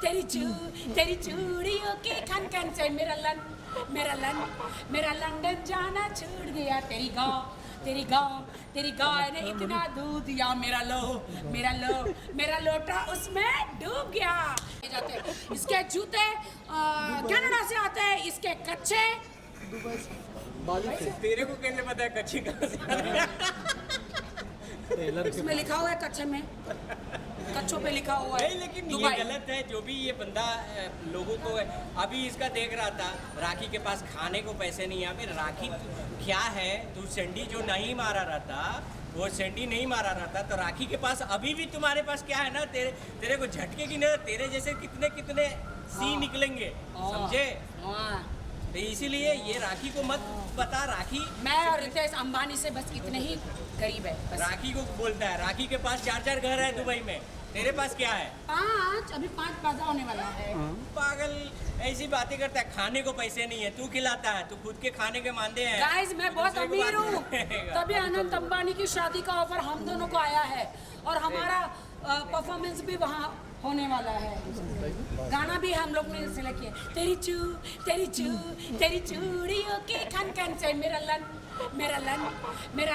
तेरी चूड़ियों के खन खन से मेरा लंदन जाना छूट गया। तेरी गाय ने इतना दूध दिया, मेरा लोटा उसमें डूब गया। इसके जूते कनाडा से आते हैं, इसके कच्चे तेरे को कैसे पता है कच्ची कहाँ से आ रही है? इसमें लिखा हुआ है कच्चे में, कच्चों पे लिखा हुआ है। नहीं, लेकिन ये गलत है। जो भी ये बंदा लोगों को अभी इसका देख रहा था, राखी के पास खाने को पैसे नहीं है। अबे राखी क्या है? तू सेंडी जो नहीं मारा रहा था, वो सेंडी नहीं मारा रहा था, तो राखी के पास अभी भी तुम्हारे पास क्या है ना, तेरे को झटके की ना, तेरे जैसे कितने सी निकलेंगे, समझे? तो इसीलिए ये राखी को मत बता। राखी मैं और रितेश अंबानी से बस इतने ही करीब है बस। राखी को बोलता है, राखी के पास 4 घर है दुबई में, तेरे पास क्या है? 5, अभी 5 पैदा होने वाला है। पागल ऐसी बातें करता है। खाने को पैसे नहीं है, तू खिलाता है, तू खुद के खाने के मानदे हैं। गाइस मैं बहुत अमीर हूँ, तभी अनंत अंबानी की शादी का ऑफर हम दोनों को आया है और हमारा परफॉर्मेंस भी वहाँ होने वाला है। गाना भी हम लोग ने सिलेक्ट किया। तेरी चूड़ियों के खन खन से मेरा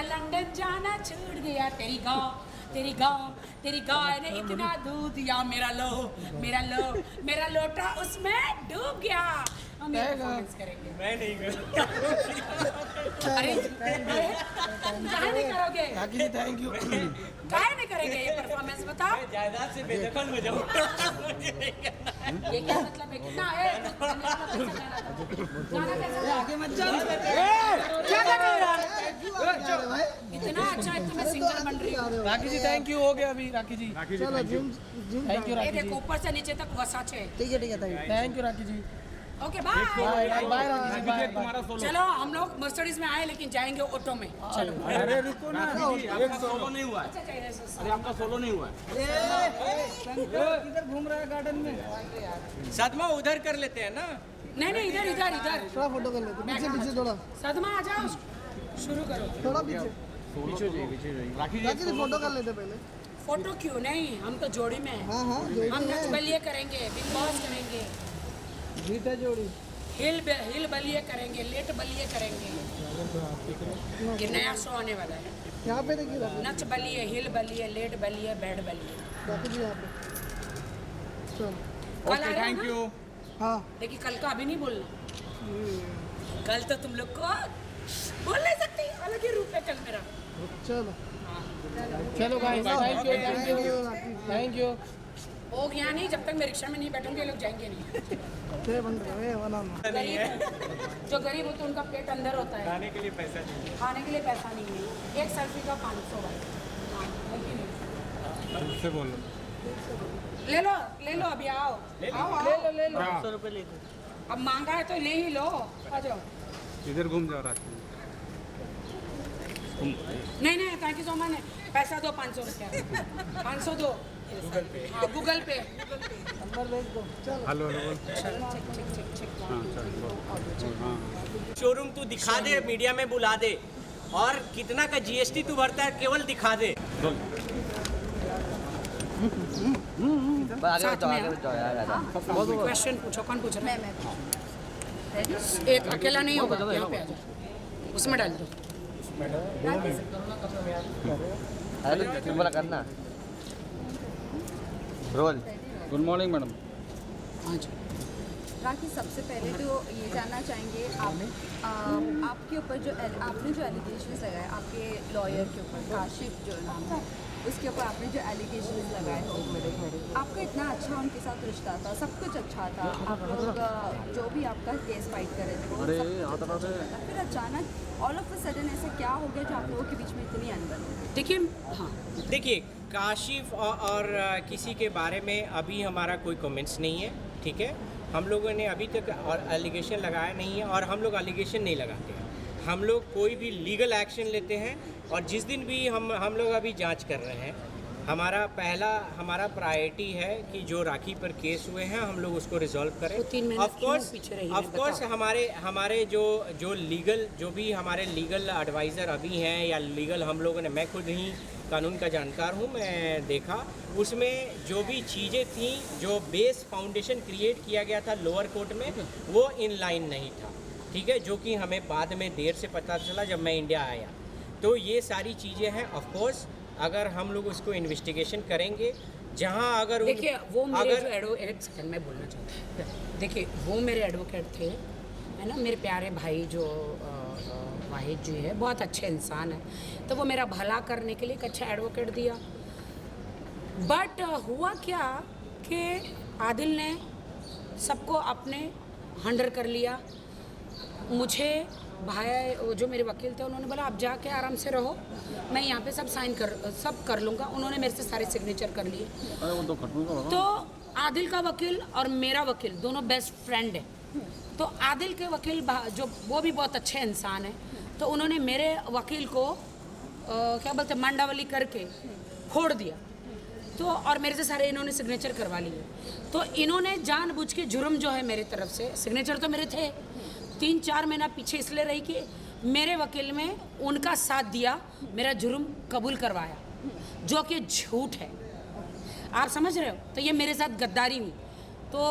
लंदन जाना छूट गया। तेरी गाय ने इतना दूध दिया, मेरा लोटा उसमें डूब गया। हम ये परफॉर्मेंस करेंगे। मैं नहीं करूँगा। अरे काहे नहीं करोगे? राखी जी थैंक यू। काहे नहीं करेंगे ये परफॉर्मेंस, बताओ। मैं जायदाद से बेदखल हो जाऊँगा। ये क्या मतलब है? कितना है? गाना कैसा आगे मत जाओ। क्या कर रहा है? इतना अच्छा है कि मैं सिंगर बन रही हूँ। राखी जी थैंक यू हो गया अभी। राखी जी चलो जिम थैंक यू ये राखी जी। देखो ऊपर से नीचे तक वसाचे है। ठीक है thank you Rakhi ji. Okay bye. Bye Rakhi ji bye. चलो हम लोग मर्सिडीज में आए लेकिन जाएंगे ऑटो में। चलो अरे रुको ना, एक सोलो नहीं हुआ है। अच्छा चाहिए सर। अरे आपका सोलो नहीं हुआ है। किधर घूम रहा है गार्डन में? सदमा उधर कर लेते हैं ना। नहीं इधर थोड़ा फोटो कर लेते पीछे थोड़ा सदमा आ जाओ, शुरू करो। थोड़ा पीछे राखी जी राखी जी फोटो कर लेते पहले। फोटो क्यों नहीं, हम तो जोड़ी में हैं। हाँ हम नच बलिए करेंगे, बिग बॉस करेंगे, जीत है जोड़ी। हिल बलिए करेंगे, लेट बलिए करेंगे। ये नया शो आने वाला है। यहाँ पे देखिए राखी नच बलिए, हिल बलिए, लेट बलिए, बैठ बलिए। जी यहाँ पे चलो। कल आ रहे हो थैंक ना? यू। हाँ देखिए कल का अभी नहीं बोलना। कल तो तुम लोग को बोल नहीं सकती, अलग ही रूप है कल मेरा। चलो चलो गाइस थैंक यू। हो गया नहीं, जब तक मैं रिक्शा में नहीं बैठूंगी ये लोग जाएंगे नहीं। छह बन रहे बनाना। गरीब जो गरीब होते हैं उनका पेट अंदर होता है, खाने के लिए पैसा चाहिए। खाने के लिए पैसा नहीं है। एक सेल्फी का 500 भाई। हाँ, है कि नहीं? उससे बोलो। ले लो अभी आओ। ले लो 500 रुपये ले दो। अब मांगा है तो ले ही लो, आ जाओ। इधर घूम जाओ राखी। नहीं थैंक यू सो मच। पैसा दो 500 रुपया। 500 दो। हाँ गूगल पे। नंबर भेज दो। चलो हेलो हेलो। check। हाँ चलो। हाँ शोरूम तू दिखा दे, मीडिया में बुला दे, और कितना का जीएसटी तू भरता है केवल दिखा दे। साथ में क्वेश्चन पूछो। कौन पूछ रहा है? एक अकेला नहीं होगा, यहाँ पे आ जाओ, उसमें डाल दो। करना रोल। Good morning madam. हाँ जी। राखी सबसे पहले तो ये जानना चाहेंगे आपके ऊपर जो आपने जो एलिगेशंस लगाए आपके लॉयर के ऊपर, काशिफ जो नाम है उसके ऊपर आपने जो एलिगेशंस लगाए, आपका इतना अच्छा उनके साथ रिश्ता था, सब कुछ अच्छा था, आप लोग जो भी आपका केस फाइट कर रहे थे वो सब कुछ अच्छा था। फिर अचानक ऑल ऑफ अ सडन ऐसा क्या हो गया जो आप लोगों के बीच में इतनी अनबन हो गई? देखिए काशिफ और किसी के बारे में अभी हमारा कोई कमेंट्स नहीं है, ठीक है। हम लोगों ने अभी तक एलिगेशन लगाया नहीं है और हम लोग एलिगेशन नहीं लगाते हैं। हम लोग कोई भी लीगल एक्शन लेते हैं और जिस दिन भी हम लोग अभी जांच कर रहे हैं, हमारा प्रायोरिटी है कि जो राखी पर केस हुए हैं हम लोग उसको रिजॉल्व करें। ऑफ कोर्स हमारे जो लीगल जो भी हमारे लीगल एडवाइज़र अभी हैं या लीगल हम लोगों ने, मैं खुद ही कानून का जानकार हूँ, मैं देखा उसमें जो भी चीज़ें थी, जो बेस फाउंडेशन क्रिएट किया गया था लोअर कोर्ट में, वो इन लाइन नहीं था, ठीक है, जो कि हमें बाद में देर से पता चला जब मैं इंडिया आया। तो ये सारी चीज़ें हैं। ऑफ कोर्स अगर हम लोग उसको इन्वेस्टिगेशन करेंगे, जहाँ अगर देखिए वो मेरे जो एडवोकेट, एक सेकंड मैं बोलना चाहता हूँ। देखिए वो मेरे एडवोकेट थे, है ना, मेरे प्यारे भाई जो वाहिद जी है, बहुत अच्छे इंसान है, तो वो मेरा भला करने के लिए एक अच्छा एडवोकेट दिया। बट हुआ क्या कि आदिल ने सबको अपने हंडर कर लिया। मुझे भाई वो जो मेरे वकील थे उन्होंने बोला आप जाके आराम से रहो, मैं यहाँ पे सब कर लूँगा। उन्होंने मेरे से सारे सिग्नेचर कर लिए। तो आदिल का वकील और मेरा वकील दोनों बेस्ट फ्रेंड है। तो आदिल के वकील जो वो भी बहुत अच्छे इंसान है, तो उन्होंने मेरे वकील को क्या बोलते मंडावली करके फोड़ दिया। तो और मेरे से सारे इन्होंने सिग्नेचर करवा लिए। तो इन्होंने जानबूझ के जुर्म जो है मेरी तरफ से, सिग्नेचर तो मेरे थे, 3-4 महीना पीछे इसलिए रही कि मेरे वकील में उनका साथ दिया, मेरा जुर्म कबूल करवाया, जो कि झूठ है। आप समझ रहे हो? तो ये मेरे साथ गद्दारी हुई। तो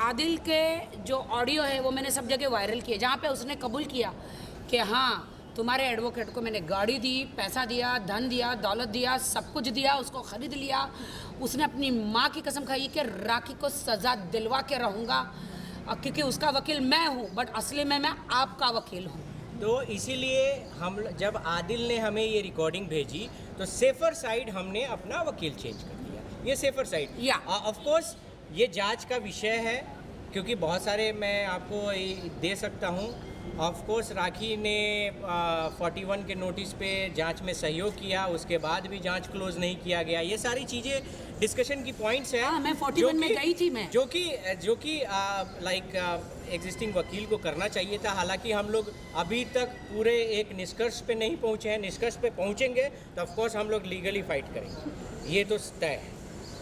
आदिल के जो ऑडियो है वो मैंने सब जगह वायरल किए, जहाँ पे उसने कबूल किया कि हाँ तुम्हारे एडवोकेट को मैंने गाड़ी दी, पैसा दिया, धन दिया, दौलत दिया, सब कुछ दिया, उसको ख़रीद लिया। उसने अपनी माँ की कसम खाई कि राखी को सज़ा दिलवा के रहूँगा, क्योंकि उसका वकील मैं हूँ, बट असली में मैं आपका वकील हूँ। तो इसीलिए हम जब आदिल ने हमें ये रिकॉर्डिंग भेजी तो सेफर साइड हमने अपना वकील चेंज कर दिया। ये सेफर साइड या ऑफ कोर्स ये जांच का विषय है, क्योंकि बहुत सारे मैं आपको दे सकता हूँ। ऑफ कोर्स राखी ने 41 के नोटिस पे जांच में सहयोग किया, उसके बाद भी जांच क्लोज नहीं किया गया। ये सारी चीज़ें डिस्कशन की पॉइंट्स हैं। हाँ, मैं 41 में गई थी मैं, जो कि लाइक एग्जिस्टिंग वकील को करना चाहिए था। हालांकि हम लोग अभी तक पूरे एक निष्कर्ष पे नहीं पहुंचे हैं। निष्कर्ष पे पहुंचेंगे तो ऑफ कोर्स हम लोग लीगली फाइट करेंगे, ये तो तय है।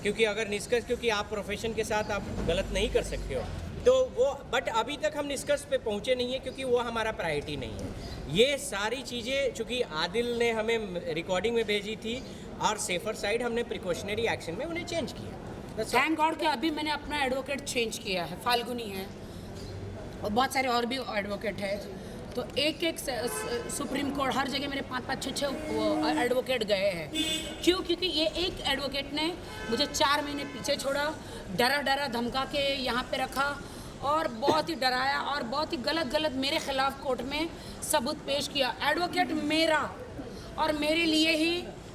क्योंकि अगर निष्कर्ष, क्योंकि आप प्रोफेशन के साथ आप गलत नहीं कर सकते हो, तो वो, बट अभी तक हम निष्कर्ष पे पहुंचे नहीं है, क्योंकि वो हमारा प्रायोरिटी नहीं है। ये सारी चीज़ें चूँकि आदिल ने हमें रिकॉर्डिंग में भेजी थी और सेफर साइड हमने प्रिकॉशनरी एक्शन में उन्हें चेंज किया। थैंक गॉड कि अभी मैंने अपना एडवोकेट चेंज किया है, फाल्गुनी है और बहुत सारे और भी एडवोकेट है। तो एक सुप्रीम कोर्ट हर जगह मेरे 5-5, 6 एडवोकेट गए हैं। क्यों? क्योंकि ये एक एडवोकेट ने मुझे 4 महीने पीछे छोड़ा, डरा धमका के यहाँ पे रखा और बहुत ही डराया और बहुत ही गलत मेरे खिलाफ कोर्ट में सबूत पेश किया। एडवोकेट मेरा और मेरे लिए ही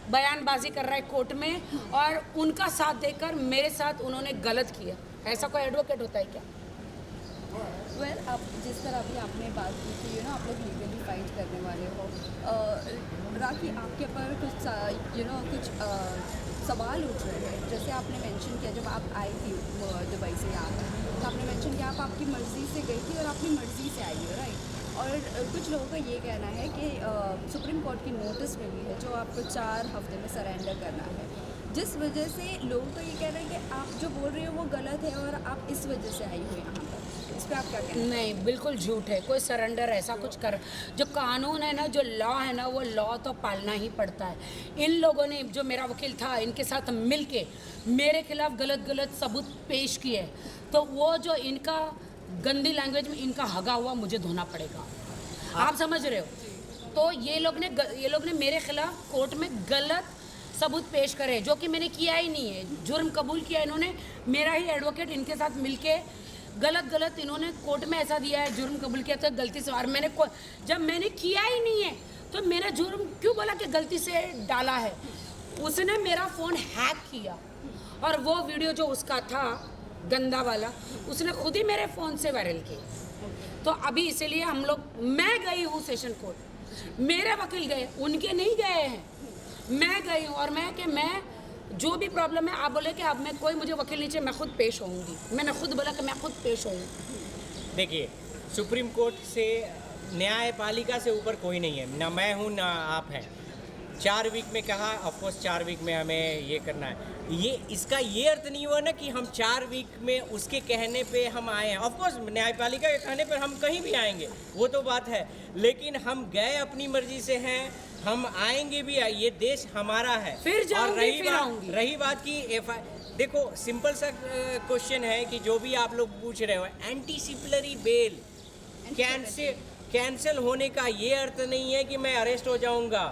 बयानबाजी कर रहा है कोर्ट में, और उनका साथ देकर मेरे साथ उन्होंने गलत किया। ऐसा कोई एडवोकेट होता है क्या? वेल, आप जिस तरह अभी आपने बात की थी, आप लोग लीगली फाइट करने वाले हो, राखी आपके ऊपर कुछ सवाल उठ रहे हैं। जैसे आपने मेंशन किया जब आप आई थी दुबई से यहाँ, तो आपने मेंशन किया आप आपकी मर्ज़ी से गई थी और अपनी मर्ज़ी से आई हो, राइट? और कुछ लोगों का ये कहना है कि सुप्रीम कोर्ट की नोटिस मिली है जो आपको 4 हफ्ते में सरेंडर करना है, जिस वजह से लोगों का ये कहना है कि आप जो बोल रहे हो वो गलत है और आप इस वजह से आई हो यहाँ पर। इस पर आप क्या कहते हैं? नहीं, बिल्कुल झूठ है। कोई सरेंडर ऐसा कुछ कर, जो कानून है ना, जो लॉ है ना, वो लॉ तो पालना ही पड़ता है। इन लोगों ने, जो मेरा वकील था, इनके साथ मिल के मेरे खिलाफ गलत सबूत पेश किए, तो वो जो इनका गंदी लैंग्वेज में इनका हगा हुआ मुझे धोना पड़ेगा। आप समझ रहे हो? तो ये लोग ने मेरे खिलाफ कोर्ट में गलत सबूत पेश करे, जो कि मैंने किया ही नहीं है। जुर्म कबूल किया इन्होंने, मेरा ही एडवोकेट इनके साथ मिलके गलत इन्होंने कोर्ट में ऐसा दिया है, जुर्म कबूल किया तो गलती से। और जब मैंने किया ही नहीं है तो मेरा जुर्म क्यों बोला कि गलती से डाला है? उसने मेरा फ़ोन हैक किया और वो वीडियो जो उसका था गंदा वाला, उसने खुद ही मेरे फ़ोन से वायरल किया। तो अभी इसीलिए मैं गई हूँ सेशन कोर्ट, मेरे वकील गए, उनके नहीं गए हैं, मैं गई हूँ। और मैं जो भी प्रॉब्लम है, आप बोले कि अब मैं कोई मुझे वकील नहीं चाहिए, मैं खुद पेश होऊंगी। मैंने खुद बोला कि मैं खुद पेश होऊंगी। देखिए, सुप्रीम कोर्ट से, न्यायपालिका से ऊपर कोई नहीं है, ना मैं हूँ ना आप हैं। 4 वीक में कहा, ऑफकोर्स 4 वीक में हमें ये करना है। इसका ये अर्थ नहीं हुआ ना कि हम 4 वीक में उसके कहने पे हम आए हैं। ऑफकोर्स न्यायपालिका के कहने पर हम कहीं भी आएंगे, वो तो बात है, लेकिन हम गए अपनी मर्जी से हैं। हम आएंगे भी, ये देश हमारा है। फिर जाऊंगी, और रही फिर बात आऊंगी। रही बात की देखो, सिंपल सा क्वेश्चन है कि जो भी आप लोग पूछ रहे हो, एंटीसिपलरी बेल कैंसिल होने का ये अर्थ नहीं है कि मैं अरेस्ट हो जाऊंगा।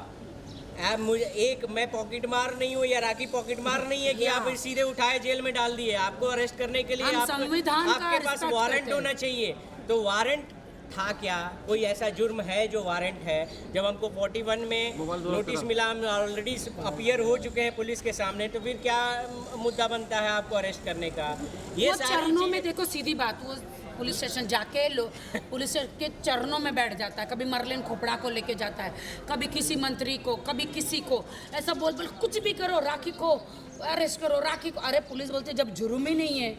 आप मुझे मैं पॉकेट मार नहीं हूँ या राखी पॉकेट मार नहीं है कि आप सीधे उठाए जेल में डाल दिए। आपको अरेस्ट करने के लिए हम संविधान का आपके पास respect वारंट करते हैं। होना चाहिए। तो वारंट था क्या? कोई ऐसा जुर्म है जो वारंट है? जब हमको 41 में नोटिस मिला, हम ऑलरेडी अपीयर हो चुके हैं पुलिस के सामने, तो फिर क्या मुद्दा बनता है आपको अरेस्ट करने का? ये वो सारी चरणों में, चीजें- देखो सीधी बात, वो पुलिस स्टेशन जाके पुलिस के चरणों में बैठ जाता है। कभी मरलिन खोपड़ा को लेके जाता है, कभी किसी मंत्री को, कभी किसी को, ऐसा बोल बोल कुछ भी करो, राखी को अरेस्ट करो, राखी को। अरे पुलिस बोलते जब जुर्म ही नहीं है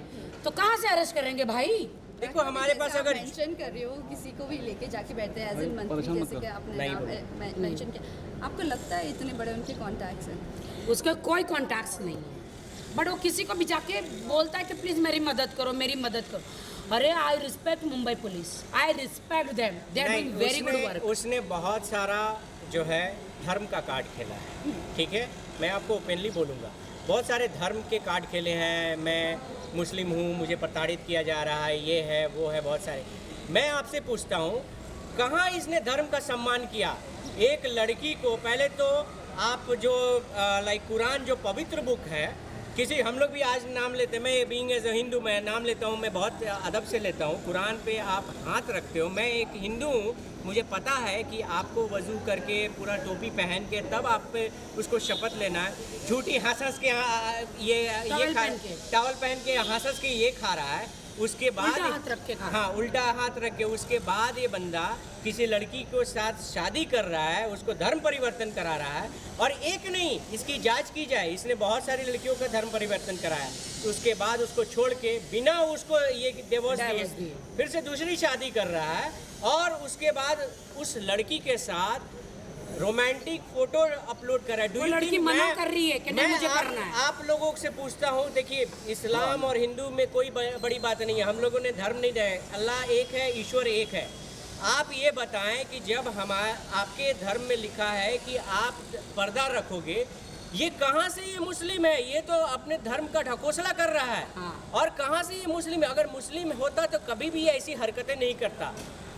तो कहाँ से अरेस्ट करेंगे भाई? देखो हमारे पास जैसे आप अगर मेंशन कर रहे हो, किसी को भी लेके जाके बैठते हैं एज इन मंत्री, जैसे कि आपने नहीं नाम मेंशन किया, आपको लगता है इतने बड़े उनके कॉन्टैक्ट्स हैं? उसका कोई कॉन्टैक्ट्स नहीं है, बट वो किसी को भी जाके बोलता है कि प्लीज़ मेरी मदद करो, मेरी मदद करो। अरे I respect Mumbai police, I respect them, they are doing very good work. उसने बहुत सारा जो है धर्म का कार्ड खेला है, ठीक है? मैं आपको ओपनली बोलूँगा, बहुत सारे धर्म के कार्ड खेले हैं। मैं मुस्लिम हूँ, मुझे प्रताड़ित किया जा रहा है, ये है वो है, बहुत सारे। मैं आपसे पूछता हूँ, कहाँ इसने धर्म का सम्मान किया? एक लड़की को पहले तो आप जो लाइक कुरान जो पवित्र बुक है, किसी हम लोग भी आज नाम लेते हैं, मैं बीइंग एज अ हिंदू मैं नाम लेता हूँ, मैं बहुत अदब से लेता हूँ। कुरान पे आप हाथ रखते हो, मैं एक हिंदू हूँ, मुझे पता है कि आपको वज़ू करके पूरा टोपी पहन के तब आप पे उसको शपथ लेना है। झूठी हंस के टॉवल पहन के। टॉवल पहन के हंस के ये खा रहा है, उसके बाद उल्टा हाथ रख के खा। हाँ, उल्टा हाथ रख के उसके बाद ये बंदा किसी लड़की को साथ शादी कर रहा है, उसको धर्म परिवर्तन करा रहा है। और एक नहीं, इसकी जांच की जाए, इसने बहुत सारी लड़कियों का धर्म परिवर्तन कराया, तो उसके बाद उसको छोड़ के बिना उसको ये डिवोर्स दिए फिर से दूसरी शादी कर रहा है, और उसके बाद उस लड़की के साथ रोमांटिक फोटो अपलोड कर रहा है। वो लड़की मना कर रही है कि नहीं मुझे करना है। आप लोगों से पूछता हूँ, देखिए इस्लाम और हिंदू में कोई बड़ी बात नहीं है, हम लोगों ने धर्म नहीं दिया है, अल्लाह एक है, ईश्वर एक है। आप ये बताएं कि जब आपके धर्म में लिखा है कि आप पर्दा रखोगे, ये कहाँ से ये मुस्लिम है? ये तो अपने धर्म का ढकोसला कर रहा है। हाँ। और कहाँ से ये मुस्लिम है? अगर मुस्लिम होता तो कभी भी ऐसी हरकतें नहीं करता।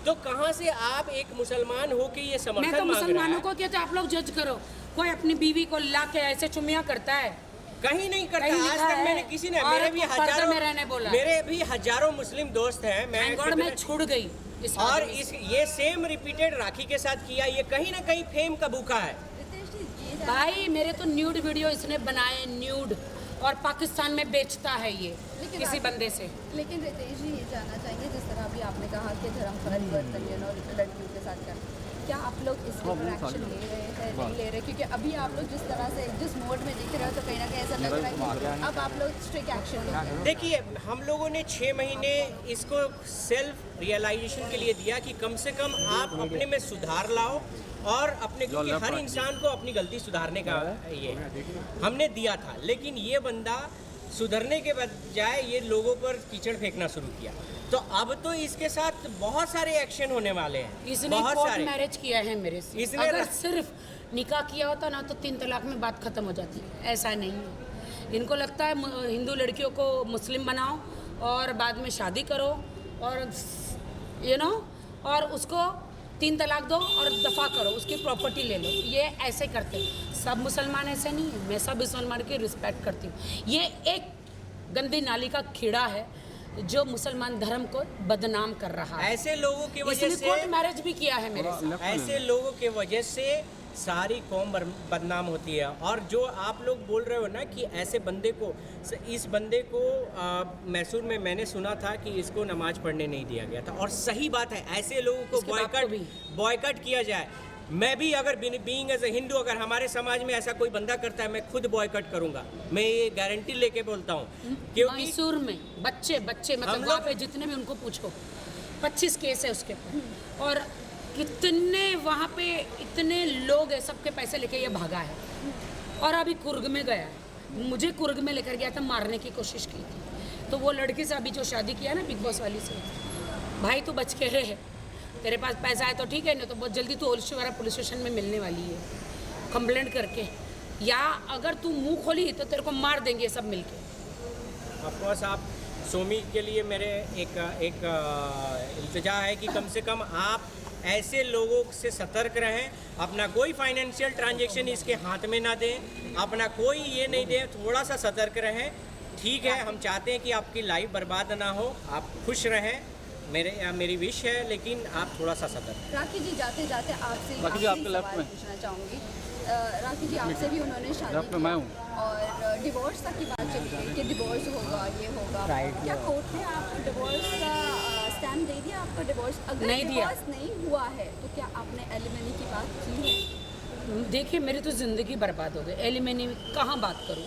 तो कहाँ से आप एक मुसलमान हो के ये समर्थन मैं तो मांग रहा है? मुसलमानों को कहते आप लोग जज करो, कोई अपनी बीवी को ला के ऐसे चुमिया करता है? कहीं नहीं करता। कहीं आज लिखा तक है, मैंने किसी ने, औरत को पर्दे में रहने बोला है। मेरे भी हजारों मुस्लिम दोस्त हैं। थैंक गॉड मैं छुड़ गई इस और आदमी से। ये सेम रिपीटेड राखी के साथ किया, ये कहीं ना कहीं फेम का भूखा है। रितेश जी, ये जानना- भाई मेरे तो न्यूड वीडियो इसने बनाए, न्यूड, और पाकिस्तान में बेचता है ये लेकिन किसी आप- बंदे से। लेकिन रितेश जी, ये जानना चाहेंगे, जिस तरह अभी आपने कहा कि धर्म परिवर्तन लड़कियों के साथ कर, क्या आप लोग इसके ऊपर एक्शन ले रहे हैं, नहीं ले रहे? क्योंकि अभी आप लोग जिस तरह से जिस मोड में दिख रहे हो, तो कहीं ना कहीं ऐसा लग रहा है कि अब आप लोग स्ट्रिक्ट एक्शन लेंगे। देखिए, हम लोगों ने 6 महीने इसको सेल्फ रियलाइजेशन के लिए दिया कि कम से कम आप अपने में सुधार लाओ, और अपने, क्योंकि हर इंसान को अपनी गलती सुधारने का ये हमने दिया था। लेकिन ये बंदा सुधरने के बजाय ये लोगों पर कीचड़ फेंकना शुरू किया। तो अब तो इसके साथ बहुत सारे एक्शन होने वाले हैं, इसने बहुत कोर्ट सारे। मैरिज किया है मेरे से। इसने अगर सिर्फ निकाह किया होता ना तो 3 तलाक में बात खत्म हो जाती। ऐसा नहीं है, इनको लगता है हिंदू लड़कियों को मुस्लिम बनाओ और बाद में शादी करो और और उसको 3 तलाक दो और दफा करो, उसकी प्रॉपर्टी ले लो। ये ऐसे करते हैं। सब मुसलमान ऐसे नहीं है, मैं सब मुसलमान की रिस्पेक्ट करती हूँ। ये एक गंदी नाली का कीड़ा है जो मुसलमान धर्म को बदनाम कर रहा है। ऐसे लोगों की वजह इसने से, कोर्ट मैरिज भी किया है मेरे से। ऐसे लोगों के वजह से सारी कौम बदनाम होती है। और जो आप लोग बोल रहे हो ना कि ऐसे बंदे को, इस बंदे को मैसूर में मैंने सुना था कि इसको नमाज पढ़ने नहीं दिया गया था, और सही बात है। ऐसे लोगों को इसके बाप को भी। बॉयकट किया जाए। मैं भी अगर बीइंग एज ए हिंदू, अगर हमारे समाज में ऐसा कोई बंदा करता है, मैं खुद बॉयकट करूंगा। मैं ये गारंटी लेके बोलता हूँ, क्योंकि मैसूर में बच्चे हम मतलब लोग- वहाँ पे जितने भी उनको पूछो 25 केस है उसके ऊपर, और कितने वहाँ पे इतने लोग हैं, सबके पैसे लेके ये भागा है। और अभी कुर्ग में गया है, मुझे कुर्ग में लेकर गया था, मारने की कोशिश की थी। तो वो लड़के से अभी जो शादी किया ना बिग बॉस वाली से, भाई तू बच के रहे, तेरे पास पैसा है तो ठीक है, नहीं तो बहुत जल्दी तू ओलशीवारा पुलिस स्टेशन में मिलने वाली है कंप्लेंट करके, या अगर तू मुंह खोली तो तेरे को मार देंगे सब मिलके। ऑफकोर्स आप सोमी के लिए मेरे एक इल्तिजा है कि कम से कम आप ऐसे लोगों से सतर्क रहें, अपना कोई फाइनेंशियल ट्रांजैक्शन इसके हाथ में ना दें, अपना कोई ये नहीं दें, थोड़ा सा सतर्क रहें। ठीक है, हम चाहते हैं कि आपकी लाइफ बर्बाद ना हो, आप खुश रहें, मेरी विश है, लेकिन आप थोड़ा सा सतर्क। राखी जी जाते जाते आपसे राखी जी, आखिरी आपके लेफ्ट सवाल में। पूछना चाहूँगी। राखी जी आपसे भी उन्होंने शादी लेफ्ट में की मैं हूँ। और डिवोर्स तक की बात चली गई कि डिवोर्स होगा, ये होगा, क्या कोर्ट ने आपको डिवोर्स का स्टैम्प दे दिया? आपका डिवोर्स अगर नहीं दिया। डिवोर्स नहीं हुआ है तो क्या आपने एलिमनी की बात की है? देखिए मेरी तो ज़िंदगी बर्बाद हो गई, एलिमनी कहाँ बात करूँ।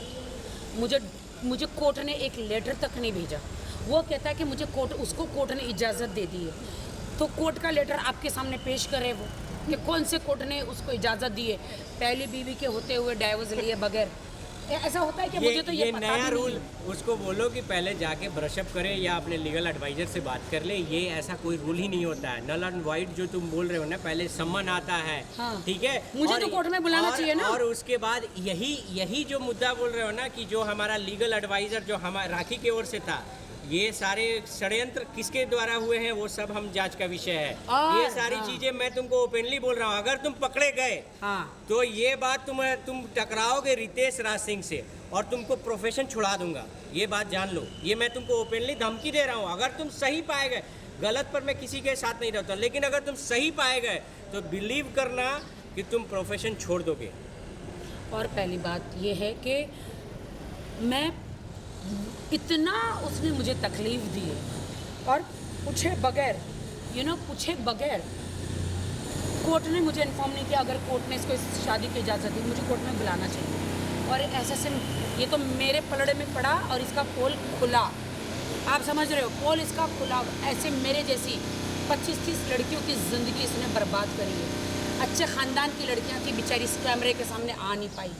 मुझे कोर्ट ने एक लेटर तक नहीं भेजा। वो कहता है कि मुझे उसको कोर्ट ने इजाज़त दे दी है, तो कोर्ट का लेटर आपके सामने पेश करे वो कि कौन से कोर्ट ने उसको इजाज़त दी है पहली बीवी के होते हुए डाइवोर्स लिए बगैर। ऐसा होता है कि मुझे तो ये पता नया भी रूल, नहीं। उसको बोलो कि पहले जाके ब्रशअप करे या अपने लीगल एडवाइजर से बात कर ले। ये ऐसा कोई रूल ही नहीं होता है। नल एंड वाइट जो तुम बोल रहे हो ना, पहले सम्मन आता है। हाँ। ठीक है, मुझे तो कोर्ट में बुलाना चाहिए ना। और उसके बाद यही जो मुद्दा बोल रहे हो ना कि जो हमारा लीगल एडवाइजर जो हमारा राखी की ओर से था, ये सारे षड्यंत्र किसके द्वारा हुए हैं वो सब हम जांच का विषय है। और ये सारी चीजें मैं तुमको ओपनली बोल रहा हूँ। अगर तुम पकड़े गए हाँ, तो ये बात तुम टकराओगे रितेश राज सिंह से और तुमको प्रोफेशन छुड़ा दूंगा। ये बात जान लो, ये मैं तुमको ओपनली धमकी दे रहा हूँ। अगर तुम सही पाए गए, गलत पर मैं किसी के साथ नहीं रहता, लेकिन अगर तुम सही पाए गए तो बिलीव करना कि तुम प्रोफेशन छोड़ दोगे। और पहली बात ये है कि मैं इतना उसने मुझे तकलीफ दी है और पूछे बगैर पूछे बगैर कोर्ट ने मुझे इन्फॉर्म नहीं किया। अगर कोर्ट ने इसको इस शादी की इजाज़त दी, मुझे कोर्ट में बुलाना चाहिए। और ऐसे से ये तो मेरे पलड़े में पड़ा और इसका पोल खुला। आप समझ रहे हो, पोल इसका खुला। ऐसे मेरे जैसी 25-30 लड़कियों की ज़िंदगी इसने बर्बाद करी है। अच्छे ख़ानदान की लड़कियां थी बेचारी, इस कैमरे के सामने आ नहीं पाई,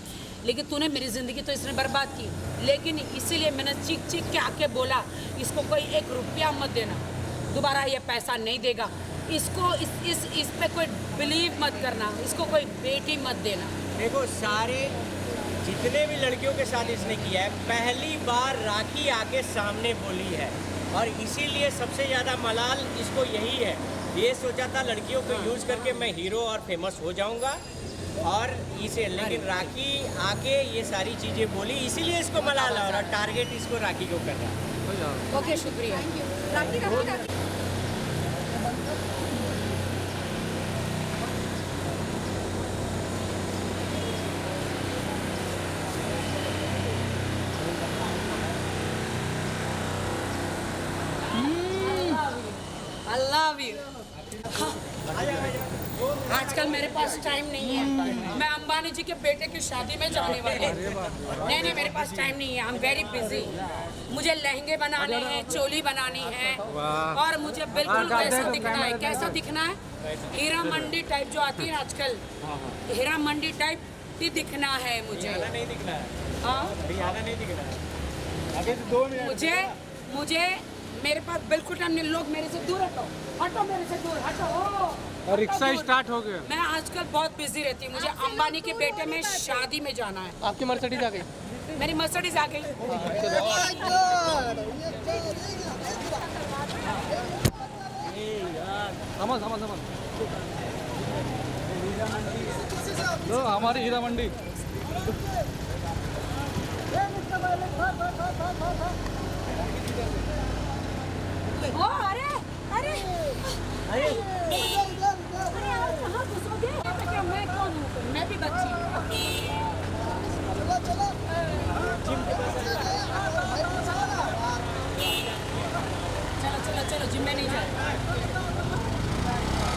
लेकिन तूने मेरी ज़िंदगी तो इसने बर्बाद की। लेकिन इसीलिए मैंने चीख के आके बोला, इसको कोई 1 रुपया मत देना, दोबारा ये पैसा नहीं देगा। इसको इस पे कोई बिलीव मत करना, इसको कोई बेटी मत देना। देखो, सारे जितने भी लड़कियों के साथ इसने किया है, पहली बार राखी आके सामने बोली है और इसीलिए सबसे ज़्यादा मलाल इसको यही है। ये सोचा था लड़कियों को यूज़ करके मैं हीरो और फेमस हो जाऊंगा और इसे, लेकिन राखी आके ये सारी चीज़ें बोली, इसीलिए इसको मलाल है और टारगेट इसको राखी को कर रहा है। ओके, शुक्रिया। राखी I love you. आजकल मेरे पास टाइम नहीं है, मैं अंबानी जी के बेटे की शादी में जाने वाली हूँ। नहीं, मेरे पास टाइम नहीं है, आई एम वेरी बिजी। मुझे लहंगे बनाने हैं, चोली बनानी है और मुझे बिल्कुल वैसा दिखना है। कैसा दिखना है? हीरा मंडी टाइप जो आती है आजकल, हीरा मंडी टाइप ही दिखना है मुझे। नहीं दिखना है, हाँ, नहीं दिखना है। अभी तो 2 मिनट मुझे मेरे पास बिल्कुल टाइम नहीं। लोग मेरे से दूर हटो, हटो मेरे से दूर, हटो। और रिक्शा स्टार्ट हो गया। मैं आजकल बहुत बिजी रहती हूँ, मुझे अंबानी के बेटे में शादी में जाना है। आपकी मर्सिडीज आ गई। मेरी मर्सिडीज आ गई। समझ लो, हमारी हीरा मंडी।